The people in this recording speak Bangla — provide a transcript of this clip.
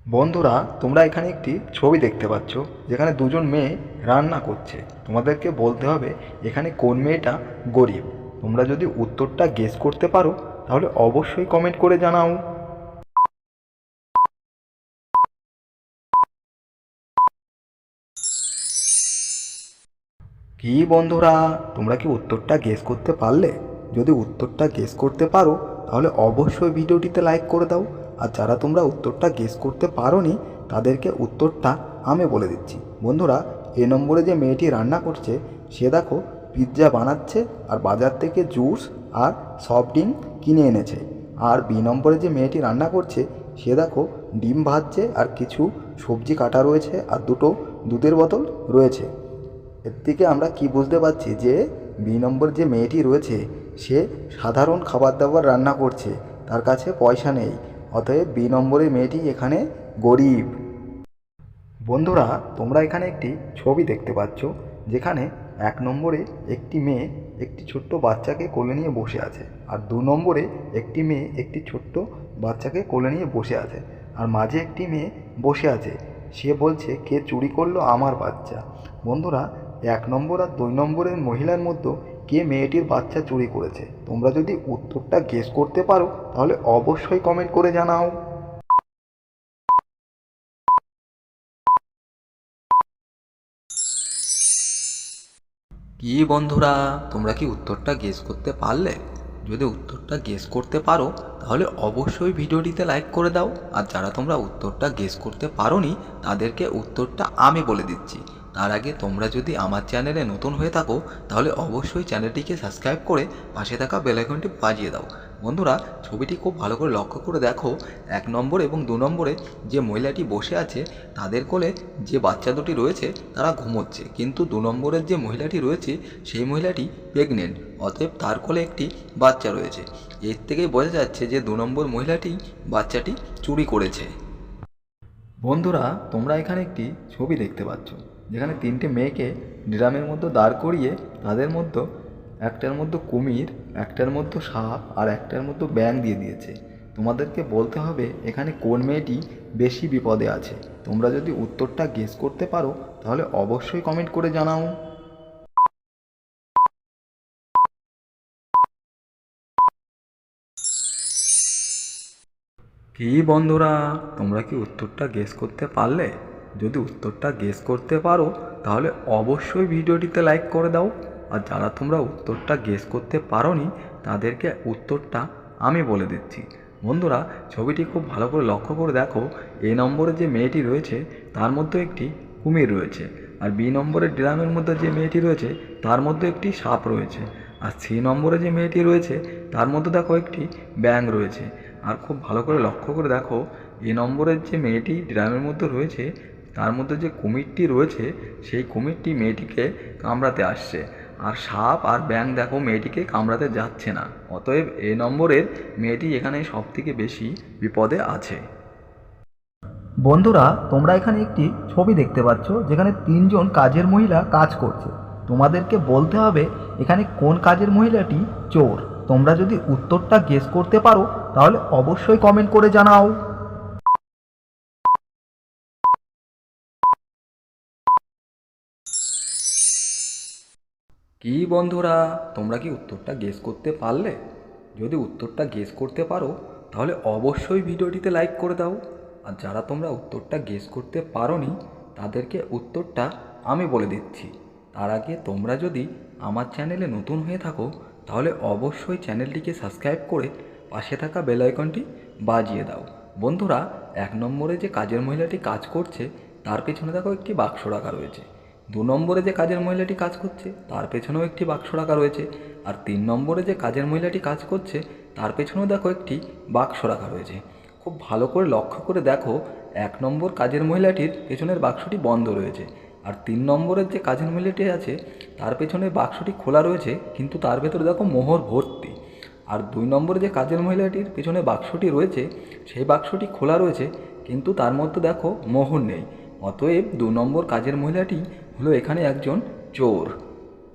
বন্ধুরা, তোমরা এখানে একটি ছবি দেখতে পাচ্ছ যেখানে দুজন মেয়ে রান্না করছে। তোমাদেরকে বলতে হবে এখানে কোন মেয়েটা গরিব। তোমরা যদি উত্তরটা গেস করতে পারো তাহলে অবশ্যই কমেন্ট করে জানাও। কি বন্ধুরা, তোমরা কি উত্তরটা গেস করতে পারলে? যদি উত্তরটা গেস করতে পারো তাহলে অবশ্যই ভিডিওটিতে লাইক করে দাও। আর যারা তোমরা উত্তরটা গেস করতে পারোনি তাদেরকে উত্তরটা আমি বলে দিচ্ছি। বন্ধুরা, এ নম্বরে যে মেয়েটি রান্না করছে সে দেখো পিৎজা বানাচ্ছে আর বাজার থেকে জুস আর সফট ড্রিঙ্ক কিনে এনেছে। আর বি নম্বরে যে মেয়েটি রান্না করছে সে দেখো ডিম ভাজছে আর কিছু সবজি কাটা রয়েছে আর দুটো দুধের বোতল রয়েছে। এর থেকে আমরা কি বুঝতে পারছি যে বি নম্বর যে মেয়েটি রয়েছে সে সাধারণ খাবার দাবার রান্না করছে, তার কাছে পয়সা নেই। অতএব বি নম্বরের মেয়েটি এখানে গরিব। বন্ধুরা, তোমরা এখানে একটি ছবি দেখতে পাচ্ছ যেখানে এক নম্বরে একটি মেয়ে একটি ছোট্ট বাচ্চাকে কোলে নিয়ে বসে আছে আর দু নম্বরে একটি মেয়ে একটি ছোট্ট বাচ্চাকে কোলে নিয়ে বসে আছে আর মাঝে একটি মেয়ে বসে আছে। সে বলছে কে চুরি করলো আমার বাচ্চা। বন্ধুরা, এক নম্বর আর দুই নম্বরের মহিলার মধ্যে কে মেয়েটির বাচ্চা চুরি করেছে? তোমরা যদি উত্তরটা গেস করতে পারো তাহলে অবশ্যই কমেন্ট করে জানাও। কি বন্ধুরা, তোমরা কি উত্তরটা গেস করতে পারলে? যদি উত্তরটা গেস করতে পারো তাহলে অবশ্যই ভিডিওটিতে লাইক করে দাও। আর যারা তোমরা উত্তরটা গেস করতে পারোনি তাদেরকে উত্তরটা আমি বলে দিচ্ছি। তার আগে তোমরা যদি আমার চ্যানেলে নতুন হয়ে থাকো তাহলে অবশ্যই চ্যানেলটিকে সাবস্ক্রাইব করে পাশে থাকা বেল আইকনটি বাজিয়ে দাও। বন্ধুরা, ছবিটি খুব ভালো করে লক্ষ্য করে দেখো। এক নম্বর এবং দু নম্বরে যে মহিলাটি বসে আছে তাদের কোলে যে বাচ্চা দুটি রয়েছে তারা ঘুমোচ্ছে, কিন্তু দু নম্বরের যে মহিলাটি রয়েছে সেই মহিলাটি প্রেগনেন্ট। অতএব তার কোলে একটি বাচ্চা রয়েছে। এর থেকেই বোঝা যাচ্ছে যে দু নম্বর মহিলাটি বাচ্চাটি চুরি করেছে। বন্ধুরা, তোমরা এখানে একটি ছবি দেখতে পাচ্ছ যেখানে তিনটে মেয়েকে ড্রামের মধ্যে দাঁড় করিয়ে তাদের মধ্যে একটার মধ্যে কুমির, একটার মধ্যে সাপ আর একটার মধ্যে ব্যাঙ দিয়ে দিয়েছে। তোমাদেরকে বলতে হবে এখানে কোন মেয়েটি বেশি বিপদে আছে। তোমরা যদি উত্তরটা গেস করতে পারো তাহলে অবশ্যই কমেন্ট করে জানাও। কি বন্ধুরা, তোমরা কি উত্তরটা গেস করতে পারলে? যদি উত্তরটা গেস করতে পারো তাহলে অবশ্যই ভিডিওটিতে লাইক করে দাও। আর যারা তোমরা উত্তরটা গেস করতে পারোনি তাদেরকে উত্তরটা আমি বলে দিচ্ছি। বন্ধুরা, ছবিটি খুব ভালো করে লক্ষ্য করে দেখো। এ নম্বরে যে মেয়েটি রয়েছে তার মধ্যে একটি কুমির রয়েছে আর বি নম্বরের ড্রামের মধ্যে যে মেয়েটি রয়েছে তার মধ্যে একটি সাপ রয়েছে আর সি নম্বরে যে মেয়েটি রয়েছে তার মধ্যে দেখো একটি ব্যাঙ রয়েছে। আর খুব ভালো করে লক্ষ্য করে দেখো, এ নম্বরের যে মেয়েটি ড্রামের মধ্যে রয়েছে তার মধ্যে যে কুমিরটি রয়েছে সেই কুমিরটি মেয়েটিকে কামড়াতে আসছে আর সাপ আর ব্যাঙ দেখো মেয়েটিকে কামড়াতে যাচ্ছে না। অতএব এ নম্বরের মেয়েটি এখানে সবথেকে বেশি বিপদে আছে। বন্ধুরা, তোমরা এখানে একটি ছবি দেখতে পাচ্ছ যেখানে তিনজন কাজের মহিলা কাজ করছে। তোমাদেরকে বলতে হবে এখানে কোন কাজের মহিলাটি চোর। তোমরা যদি উত্তরটা গেস করতে পারো তাহলে অবশ্যই কমেন্ট করে জানাও। কি বন্ধুরা, তোমরা কি উত্তরটা গেস করতে পারলে? যদি উত্তরটা গেস করতে পারো তাহলে অবশ্যই ভিডিওটিতে লাইক করে দাও। আর যারা তোমরা উত্তরটা গেস করতে পারোনি তাদেরকে উত্তরটা আমি বলে দিচ্ছি। তার আগে তোমরা যদি আমার চ্যানেলে নতুন হয়ে থাকো তাহলে অবশ্যই চ্যানেলটিকে সাবস্ক্রাইব করে পাশে থাকা বেল আইকনটি বাজিয়ে দাও। বন্ধুরা, এক নম্বরে যে কাজের মহিলাটি কাজ করছে তার পেছনে দেখো একটি বাক্স রাখা রয়েছে। দু নম্বরে যে কাজের মহিলাটি কাজ করছে তার পেছনেও একটি বাক্স রাখা রয়েছে আর তিন নম্বরে যে কাজের মহিলাটি কাজ করছে তার পেছনেও দেখো একটি বাক্স রাখা রয়েছে। খুব ভালো করে লক্ষ্য করে দেখো, এক নম্বর কাজের মহিলাটির পেছনের বাক্সটি বন্ধ রয়েছে আর তিন নম্বরের যে কাজের মহিলাটি আছে তার পেছনের বাক্সটি খোলা রয়েছে, কিন্তু তার ভেতরে দেখো মোহর ভর্তি। আর দুই নম্বরে যে কাজের মহিলাটির পেছনে বাক্সটি রয়েছে সেই বাক্সটি খোলা রয়েছে, কিন্তু তার মধ্যে দেখো মোহর নেই। অতএব দু নম্বর কাজের মহিলাটি হলো এখানে একজন চোর।